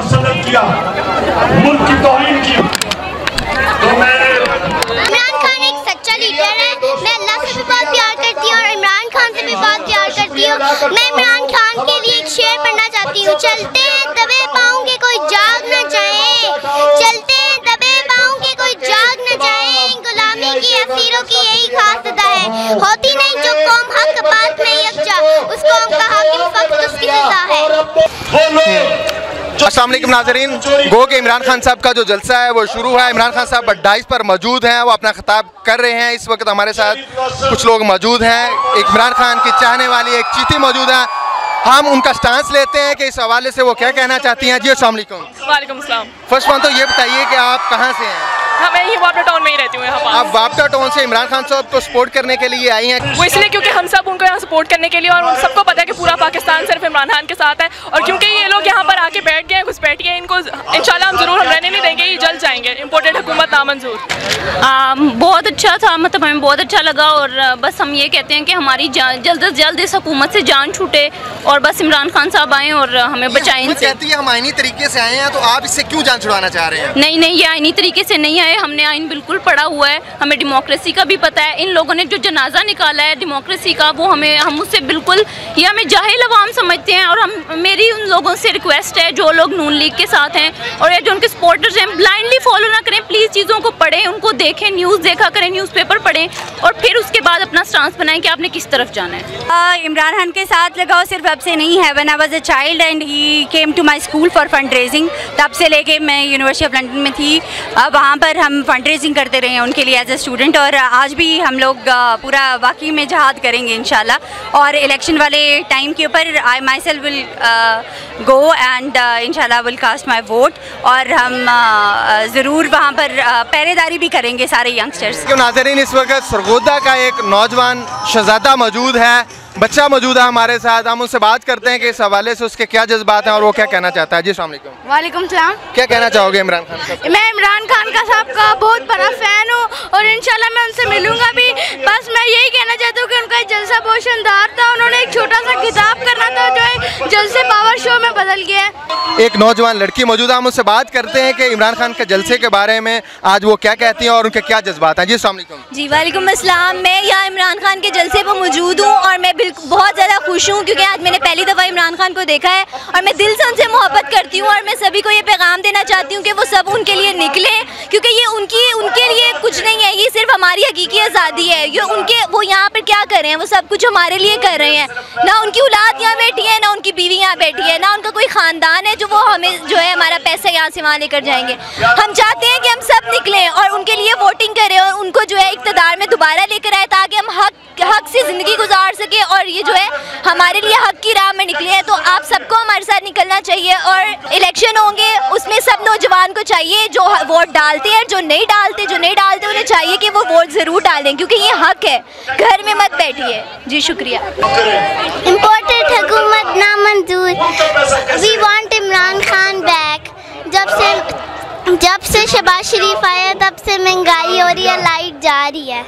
मुसल्लत किया, मुल्क की तौहीन की। तो इमरान खान एक सच्चा लीडर है। मैं अल्लाह से भी बहुत प्यार करती हूँ और इमरान खान से भी बहुत प्यार करती हूँ। मैं इमरान खान के लिए एक शेर पढ़ना चाहती हूँ। चलते हैं दबे पाँव के कोई जाग न जाए, चलते हैं दबे पाँव के कोई जाग न जाए, गुलामी की असीरों की यही खास अदा है, होती नहीं जो कौम हक बात में यकजा, उस कौम का हाकिम फख्र उसकी सजा है। अस्सलाम वालेकुम नाज़रीन, गो के इमरान खान साहब का जो जलसा है वो शुरू है। इमरान खान साहब डाइस पर मौजूद हैं, वो अपना खिताब कर रहे हैं। इस वक्त हमारे साथ कुछ लोग मौजूद हैं। एक इमरान खान की चाहने वाली एक चीती मौजूद है। हम उनका स्टांस लेते हैं कि इस हवाले से वो क्या कहना चाहती हैं। जी अस्सलाम वालेकुम। वालेकुम सलाम। फर्स्ट वन तो ये बताइए कि आप कहाँ से हैं? हाँ, मैं यही वापटा टाउन में ही रहती हूँ। यहाँ पर आप वापटा टाउन से इमरान खान साहब को सपोर्ट करने के लिए आई हैं? वो इसलिए क्योंकि हम सब उनको यहाँ सपोर्ट करने के लिए, और उन सबको पता है कि पूरा पाकिस्तान सिर्फ इमरान खान के साथ है, और क्योंकि ये लोग यहाँ पर आके बैठ गए हैं, घुसपैठ गए, इनको इंशाल्लाह हम जरूर हम रहने नहीं देंगे, ये जल्द जाएंगे। इम्पोर्टेड हुकूमत नामंजूर। बहुत अच्छा था, मतलब हमें बहुत अच्छा लगा, और बस हम ये कहते हैं कि हमारी जल्द से जल्द इस हुकूमत से जान छूटे और बस इमरान खान साहब आएँ और हमें बचाएं इनसे। कहती है हम आईनी तरीके से आए हैं, तो आप इससे क्यों जान छुड़ाना चाह रहे हैं? नहीं, ये आईनी तरीके से नहीं आए, हमने आइन बिल्कुल पढ़ा हुआ है, हमें डेमोक्रेसी का भी पता है। इन लोगों ने जो जनाजा निकाला है डेमोक्रेसी का, वो हम उससे बिल्कुल, ये हमें जाहिल अवाम समझते हैं। और मेरी उन लोगों से रिक्वेस्ट है जो लोग नून लीग के साथ हैं और जो उनके सपोर्टर्स हैं, ब्लाइंडली फॉलो ना करें प्लीज़, चीज़ों को पढ़ें, उनको देखें, न्यूज़ देखा करें, न्यूज़पेपर पढ़ें और फिर उसके बाद अपना स्टांस बनाएं कि आपने किस तरफ जाना है। इमरान खान के साथ लगाओ सिर्फ अब से नहीं है। When I was a child and he came to my school for fundraising, तब से लेके मैं यूनिवर्सिटी ऑफ लंदन में थी, वहाँ पर हम फंड रेजिंग करते रहे हैं उनके लिए एज ए स्टूडेंट, और आज भी हम लोग पूरा वाकई में जहाद करेंगे इंशाल्लाह। और इलेक्शन वाले टाइम के ऊपर I myself will go and इंशाल्लाह विल कास्ट माई वोट, और हम ज़रूर वहाँ पर पहरेदारी भी करेंगे सारे यंगस्टर्स। नाज़रीन, इस वक्त सरगोदा का एक नौजवान शहजादा मौजूद है, बच्चा मौजूद है हमारे साथ। हम उनसे बात करते हैं कि इस हवाले से उसके क्या जज्बात हैं और वो क्या कहना चाहता है। जी अस्सलाम वालेकुम। वालेकुम सलाम। क्या कहना चाहोगे इमरान खान साहब? मैं इमरान खान का साहब का बहुत बड़ा फ़ैन हूँ और इंशाल्लाह मैं उनसे मिलूँगा भी। बस मैं यही कहना चाहती हूँ कि उनका जलसा बहुत शानदार था। उन्होंने एक छोटा सा खिताब करना था जो है जलसे पावर शो में बदल गया है। एक नौजवान लड़की मौजूद है, हम उससे बात करते हैं कि इमरान खान के जलसे के बारे में आज वो क्या कहती हैं और उनके क्या जज्बात हैं। जी अस्सलाम वालेकुम। जी वालेकुम अस्सलाम। मैं यहाँ इमरान खान के जलसे पर मौजूद हूँ और मैं बहुत ज़्यादा खुश हूँ क्योंकि आज मैंने पहली दफ़ा इमरान खान को देखा है और मैं दिल से उनसे मोहब्बत करती हूँ। और मैं सभी को ये पैगाम देना चाहती हूँ कि वो सब उनके लिए निकले, क्योंकि ये उनके लिए कुछ नहीं है, ये सिर्फ हमारी हकीकी आज़ादी है। ये वो यहाँ पर क्या कर रहे हैं, वो सब कुछ हमारे लिए कर रहे हैं। ना उनकी औलाद यहाँ बैठी है, ना उनकी बीवी यहाँ बैठी है, ना उनका कोई ख़ानदान है जो वो हमें जो है हमारा पैसा यहाँ से वहाँ लेकर जाएंगे। हम चाहते हैं कि हम सब निकलें और उनके लिए वोटिंग करें और उनको जो है इक़्तिदार में दोबारा लेकर आए ताकि हम हक से ज़िंदगी गुजार सके और ये जो है हमारे लिए हक की राह में निकले हैं। तो आप सबको हमारे साथ निकलना चाहिए और इलेक्शन होंगे उसमें सब नौजवान को चाहिए जो वोट डालते हैं, जो नहीं डालते उन्हें चाहिए कि वो वोट ज़रूर डालें क्योंकि ये हक है। घर में मत बैठिए। जी शुक्रिया। इम्पोर्टेड हुकूमत नामंजूर। We want Imran Khan back. जब से शहबाज शरीफ आया तब से महंगाई हो रही है, लाइट जा रही है।